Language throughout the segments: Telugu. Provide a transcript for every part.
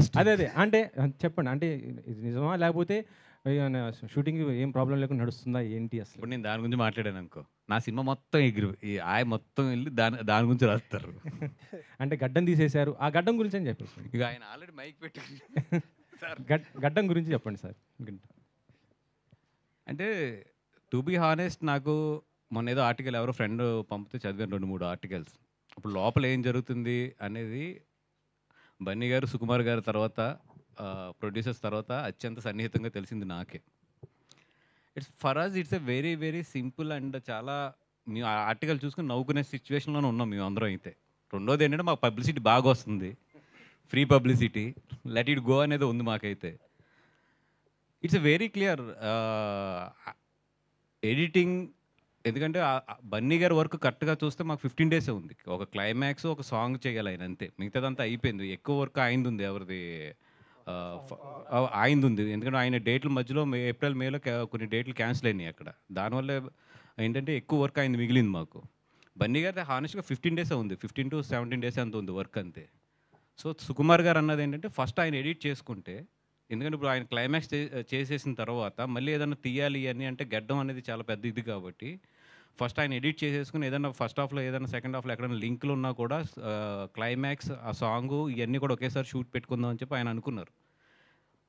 ఫస్ట్. అదే అంటే చెప్పండి. అంటే ఇది నిజమా? లేకపోతే ఏమన్నా షూటింగ్ ఏం ప్రాబ్లమ్ లేకుండా నడుస్తుందా ఏంటి అసలు? ఇప్పుడు నేను దాని గురించి మాట్లాడాను అనుకో, నా సినిమా మొత్తం ఎగిరి ఈ ఆయ మొత్తం వెళ్ళి దాని గురించి రాస్తారు. అంటే గడ్డం తీసేశారు. ఆ గడ్డం గురించి అని చెప్పేసి. ఇక ఆయన ఆల్రెడీ మైక్ పెట్టుకుని సార్ గడ్డం గురించి చెప్పండి సార్. అంటే టు బీ హానెస్ట్ నాకు మొన్న ఏదో ఆర్టికల్ ఎవరో ఫ్రెండ్ పంపితే చదివాను 2-3 ఆర్టికల్స్. ఇప్పుడు లోపల ఏం జరుగుతుంది అనేది బన్నీ గారు, సుకుమార్ గారు తర్వాత ప్రొడ్యూసర్స్ తర్వాత అత్యంత సన్నిహితంగా తెలిసింది నాకే. For us it's a very very simple and చాలా మేము ఆ ఆర్టికల్ చూసుకుని నవ్వుకునే సిచ్యువేషన్లోనే ఉన్నాం మేము అందరం అయితే. రెండోది ఏంటంటే మాకు పబ్లిసిటీ బాగా వస్తుంది, free publicity, let it go అనేది ఉంది మాకైతే. It's a very clear editing. ఎందుకంటే బన్నీ గారి వర్క్ కరెక్ట్గా చూస్తే మాకు 15 డేసే ఉంది. ఒక క్లైమాక్స్, ఒక సాంగ్ చేయాలి ఆయన అంతే. మిగతాదంతా అయిపోయింది. ఎక్కువ వర్క్ ఆయనది ఉంది. ఎవరిది ఆయనది ఉంది. ఎందుకంటే ఆయన డేట్ల మధ్యలో ఏప్రిల్ మేలో కొన్ని డేట్లు క్యాన్సిల్ అయినాయి అక్కడ. దానివల్ల ఏంటంటే ఎక్కువ వర్క్ అయింది మిగిలింది మాకు. బన్నీ గారి హానెస్ట్గా 15 డేసే ఉంది. 15 to 17 డేస్ అంత ఉంది వర్క్ అంతే. సో సుకుమార్ గారు అన్నది ఏంటంటే ఫస్ట్ ఆయన ఎడిట్ చేసుకుంటే, ఎందుకంటే ఇప్పుడు ఆయన క్లైమాక్స్ చేసేసిన తర్వాత మళ్ళీ ఏదైనా తీయాలి అని అంటే గడ్డం అనేది చాలా పెద్ద ఇది కాబట్టి ఫస్ట్ ఆయన ఎడిట్ చేసేసుకుని ఏదైనా ఫస్ట్ హాఫ్లో ఏదైనా సెకండ్ హాఫ్లో ఎక్కడైనా లింకులు ఉన్నా కూడా క్లైమాక్స్ ఆ సాంగు ఇవన్నీ కూడా ఒకేసారి షూట్ పెట్టుకుందాం అని చెప్పి ఆయన అనుకున్నారు.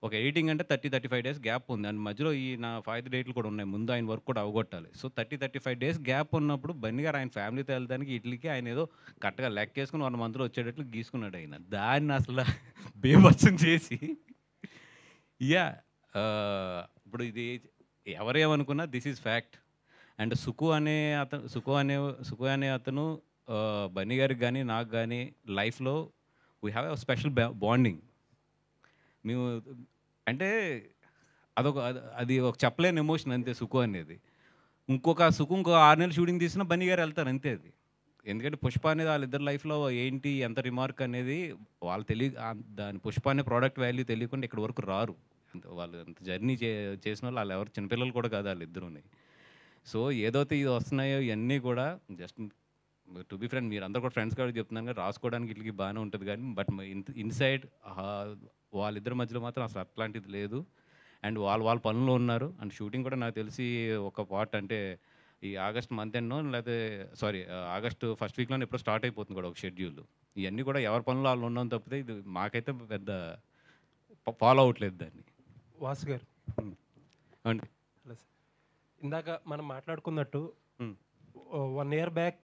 ఒక ఎడిటింగ్ అంటే 30-35 డేస్ గ్యాప్ ఉంది. అండ్ మధ్యలో ఈ నా 5 డేట్లు కూడా ఉన్నాయి. ముందు ఆయన వర్క్ కూడా అవగొట్టాలి. సో 30-35 డేస్ గ్యాప్ ఉన్నప్పుడు బన్నీ గారు ఆయన ఫ్యామిలీతో వెళ్ళడానికి ఇట్లీకి ఆయన ఏదో కరెక్ట్గా లెక్కేసుకుని 1 మంత్లో వచ్చేటట్లు గీసుకున్నాడు ఆయన. దాన్ని అసలు బీభత్సం చేసి యా ఇప్పుడు ఇది ఎవరేమనుకున్నా దిస్ ఈజ్ ఫ్యాక్ట్. అండ్ సుకు అనే అతను బన్నీ గారికి కానీ నాకు కానీ లైఫ్లో we have a special bonding. మేము అంటే అది ఒక చెప్పలేని ఎమోషన్ అంతే సుకు అనేది. ఇంకో 6 నెలలు షూటింగ్ తీసినా బన్నీ గారు వెళ్తారు అంతే అది. ఎందుకంటే పుష్ప అనేది వాళ్ళిద్దరు లైఫ్లో ఏంటి ఎంత రిమార్క్ అనేది వాళ్ళు దాని పుష్ప అనే ప్రోడక్ట్ వాల్యూ తెలియకుండా ఇక్కడ వరకు రారు. వాళ్ళు అంత జర్నీ చేసిన వాళ్ళు ఎవరు చిన్నపిల్లలు కూడా కాదు వాళ్ళిద్దరూని. సో ఏదైతే ఇది వస్తున్నాయో ఇవన్నీ కూడా జస్ట్ టు బి ఫ్రెండ్, మీరు అందరూ కూడా ఫ్రెండ్స్ కాబట్టి చెప్తున్నాను కానీ రాసుకోవడానికి ఇట్లకి బాగానే ఉంటుంది కానీ బట్ ఇన్సైడ్ వాళ్ళిద్దరి మధ్యలో మాత్రం అసలు అట్లాంటిది లేదు. అండ్ వాళ్ళ పనుల్లో ఉన్నారు. అండ్ షూటింగ్ కూడా నాకు తెలిసి ఒక పార్ట్ అంటే ఈ ఆగస్ట్ మంత్ ఎండ్నో లేకపోతే ఆగస్ట్ ఫస్ట్ వీక్లోనే ఎప్పుడో స్టార్ట్ అయిపోతుంది కూడా ఒక షెడ్యూల్. ఇవన్నీ కూడా ఎవరి పనులు వాళ్ళు ఉన్నాం తప్పితే ఇది మాకైతే పెద్ద ఫాలో అవ్వట్లేదు దాన్ని. వాసు గారు అండి హలో సార్, ఇందాక మనం మాట్లాడుకున్నట్టు 1 year బ్యాక్